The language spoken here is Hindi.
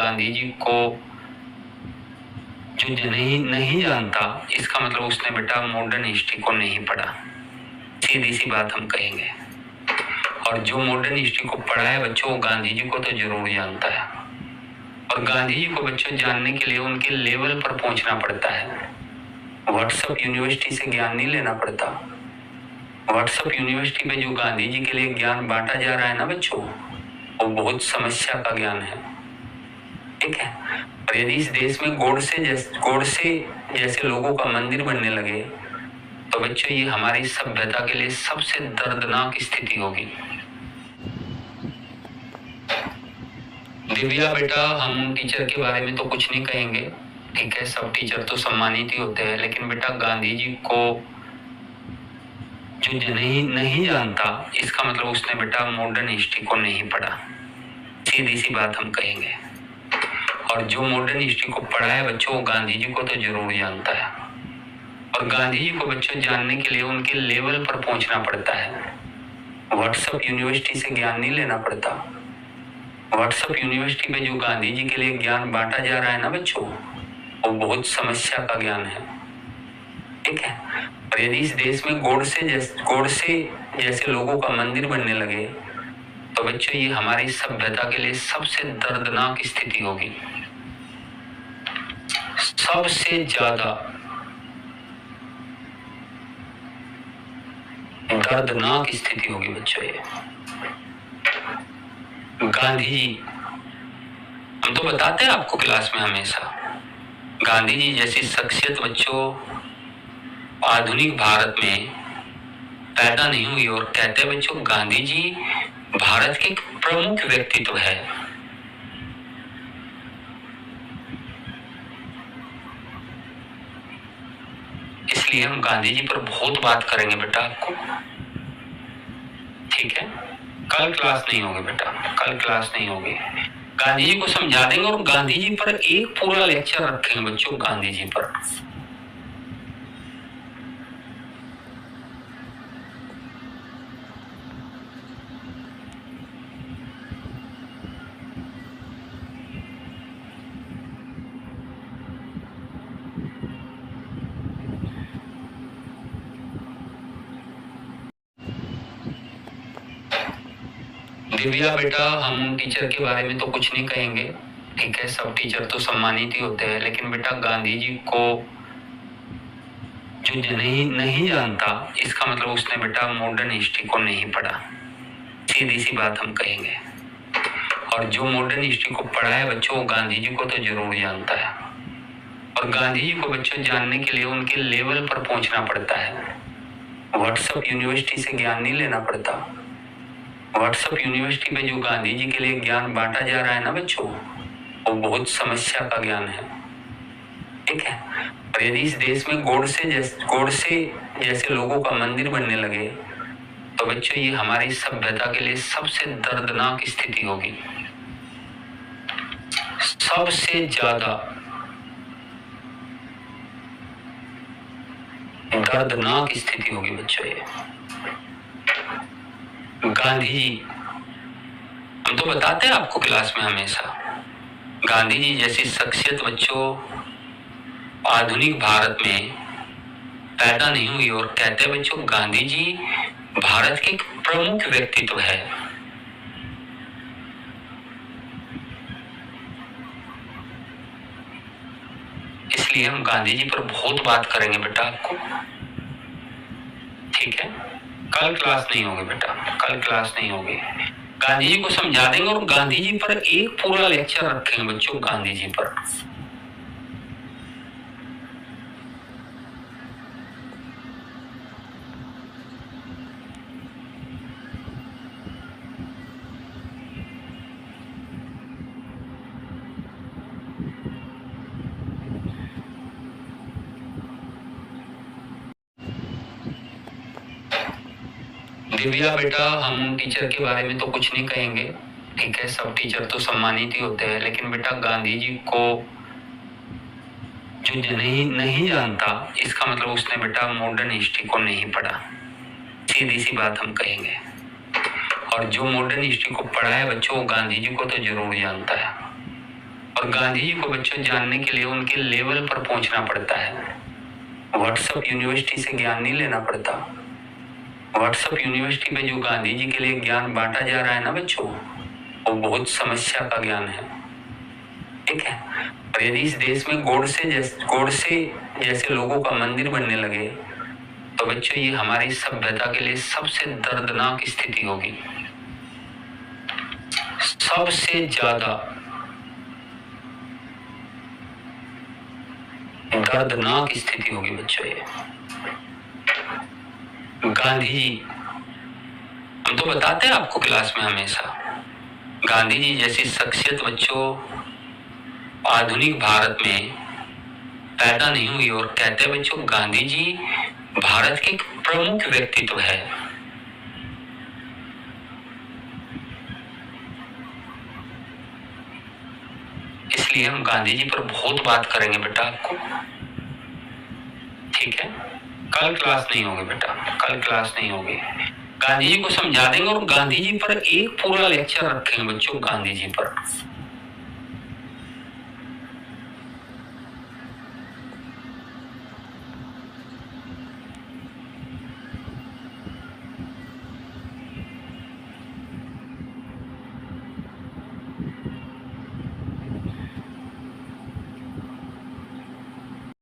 गांधी जी को जो नहीं नहीं जानता, इसका मतलब उसने बेटा मॉडर्न हिस्ट्री को नहीं पढ़ा। सीधी सी बात हम कहेंगे। और जो मॉडर्न हिस्ट्री को पढ़ा है बच्चों, गांधी जी को तो जरूर जानता है। और गांधी जी को बच्चों जानने के लिए उनके लेवल पर पहुंचना पड़ता है। व्हाट्सएप यूनिवर्सिटी से ज्ञान नहीं लेना पड़ता। व्हाट्सएप यूनिवर्सिटी में जो गांधी जी के लिए ज्ञान बांटा जा रहा है ना बच्चों, वो बहुत समस्या का ज्ञान है। ठीक है। और यदि इस देश में गोडसे जैसे लोगों का मंदिर बनने लगे तो बच्चों ये हमारी सभ्यता के लिए सबसे दर्दनाक स्थिति होगी। दिव्या बेटा, हम टीचर के बारे में तो कुछ नहीं कहेंगे, ठीक है, सब टीचर तो सम्मानित ही होते हैं, लेकिन बेटा गांधी जी को जो नहीं जानता, इसका मतलब उसने बेटा मॉडर्न हिस्ट्री को नहीं पढ़ा। सीधी सी बात हम कहेंगे। और जो मॉडर्न हिस्ट्री को पढ़ा है बच्चों, गांधी जी को तो जरूर जानता है। और गांधी जी को बच्चों जानने के लिए उनके लेवल पर पहुंचना पड़ता है। व्हाट्सएप यूनिवर्सिटी से ज्ञान नहीं लेना पड़ता। व्हाट्सएप यूनिवर्सिटी में जो गांधी जी के लिए ज्ञान बांटा जा रहा है ना बच्चों, वो बहुत समस्या का ज्ञान है। ठीक है। और यदि इस देश में गोडसे जैसे लोगों का मंदिर बनने लगे तो बच्चों ये हमारी सभ्यता के लिए सबसे दर्दनाक स्थिति होगी। सबसे ज्यादा दर्दनाक स्थिति होगी बच्चों ये। गांधी जी, हम तो बताते हैं आपको क्लास में हमेशा, गांधी जी जैसी शख्सियत बच्चों आधुनिक भारत में पैदा नहीं हुई। और कहते हैं बच्चों गांधी जी भारत के एक प्रमुख व्यक्तित्व है। इसलिए हम गांधी जी पर बहुत बात करेंगे बेटा आपको। ठीक है। कल क्लास नहीं होगी बेटा, कल क्लास नहीं होगी। गांधी जी को समझा देंगे और गांधी जी पर एक पूरा लेक्चर रखेंगे बच्चों, गांधी जी पर। दिव्या बेटा, हम टीचर के बारे में तो कुछ नहीं कहेंगे, ठीक है, सब टीचर तो सम्मानित ही होते हैं, लेकिन बेटा गांधी जी को जो नहीं जानता, इसका मतलब उसने बेटा मॉडर्न हिस्ट्री को नहीं पढ़ा। सीधी सी बात हम कहेंगे। और जो मॉडर्न हिस्ट्री को पढ़ा है बच्चों, गांधी जी को तो जरूर जानता है। और गांधी जी को बच्चों जानने के लिए उनके लेवल पर पहुंचना पड़ता है। व्हाट्सएप यूनिवर्सिटी से ज्ञान नहीं लेना पड़ता। व्हाट्सएप यूनिवर्सिटी में जो गांधी जी के लिए ज्ञान बांटा जा रहा है ना बच्चों, वो बहुत समस्या का ज्ञान है। ठीक है। और यदि इस देश में गोडसे जैसे लोगों का मंदिर बनने लगे तो बच्चों ये हमारी सभ्यता के लिए सबसे दर्दनाक स्थिति होगी। सबसे ज्यादा दर्दनाक स्थिति होगी बच्चों ये। गांधी जी, हम तो बताते हैं आपको क्लास में हमेशा, गांधी जी जैसी शख्सियत बच्चों आधुनिक भारत में पैदा नहीं हुई। और कहते हैं बच्चों गांधी जी भारत के एक प्रमुख व्यक्तित्व है। इसलिए हम गांधी जी पर बहुत बात करेंगे बेटा आपको। ठीक है। कल क्लास नहीं होगी बेटा, कल क्लास नहीं होगी। गांधी जी को समझा देंगे और गांधी जी पर एक पूरा लेक्चर रखेंगे बच्चों, गांधी जी पर। दिव्या बेटा, हम टीचर के बारे में तो कुछ नहीं कहेंगे, ठीक है, सब टीचर तो सम्मानित ही होते हैं, लेकिन बेटा गांधी जी को जो नहीं जानता, इसका मतलब उसने बेटा मॉडर्न हिस्ट्री को नहीं पढ़ा। सीधी सी बात हम कहेंगे। और जो मॉडर्न हिस्ट्री को पढ़ा है बच्चों, गांधी जी को तो जरूर जानता है। और गांधी जी को बच्चों जानने के लिए उनके लेवल पर पहुंचना पड़ता है। व्हाट्सएप यूनिवर्सिटी से ज्ञान नहीं लेना पड़ता। व्हाट्सएप यूनिवर्सिटी में जो गांधी जी के लिए ज्ञान बांटा जा रहा है ना बच्चों, वो बहुत समस्या का ज्ञान है, ठीक है। और यदि इस देश में गोडसे जैसे लोगों का मंदिर बनने लगे तो बच्चों ये हमारी सभ्यता के लिए सबसे दर्दनाक स्थिति होगी, सबसे ज्यादा दर्दनाक स्थिति होगी बच्चों। ये गांधी जी, हम तो बताते हैं आपको क्लास में हमेशा, गांधी जी जैसी शख्सियत बच्चों आधुनिक भारत में पैदा नहीं हुई। और कहते हैं बच्चों गांधी जी भारत के एक प्रमुख व्यक्तित्व है। इसलिए हम गांधी जी पर बहुत बात करेंगे बेटा आपको, ठीक है। कल क्लास नहीं होगी बेटा, कल क्लास नहीं होगी। गांधी जी को समझा देंगे और गांधी जी पर एक पूरा लेक्चर रखेंगे बच्चों, गांधी जी पर।